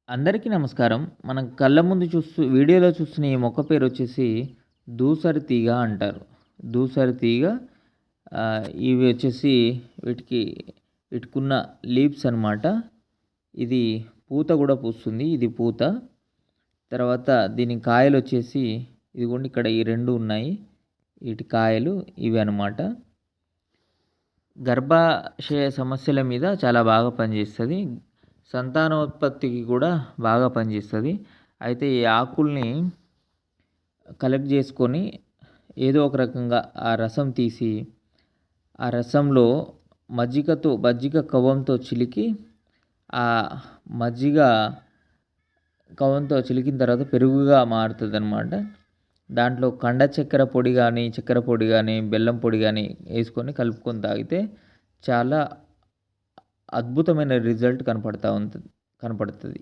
అందరికీ నమస్కారం. మనం కళ్ళ ముందు వీడియోలో చూస్తున్న ఈ మొక్క పేరొచ్చేసి దూసరి తీగ అంటారు. దూసరి తీగ ఇవి వచ్చేసి వీటికి వీటికున్న లీవ్స్ అనమాట. ఇది పూత గూడా పూస్తుంది. ఇది పూత. తర్వాత దీని కాయలొచ్చేసి ఇదిగోండి ఇక్కడ ఈ 2 ఉన్నాయి. వీటి కాయలు ఇవి అనమాట. గర్భాశయ సమస్యల మీద చాలా బాగా పనిచేస్తది. సంతానోత్పత్తికి కూడా బాగా పనిచేస్తది. అయితే ఈ ఆకుల్ని కలెక్ట్ చేసుకొని ఏదో ఒక రకంగా ఆ రసం తీసి, ఆ రసంలో మజ్జిగ కవ్వంతో చిలికి, ఆ మజ్జిగ కవ్వంతో చిలికిన తర్వాత పెరుగుగా మారుతదనమాట. దాంట్లో కండ చక్కెర పొడి గానీ, బెల్లం పొడి గానీ ఏసుకొని కలుపుకొని తాగితే చాలా అద్భుతమైన రిజల్ట్ కనపడుతది.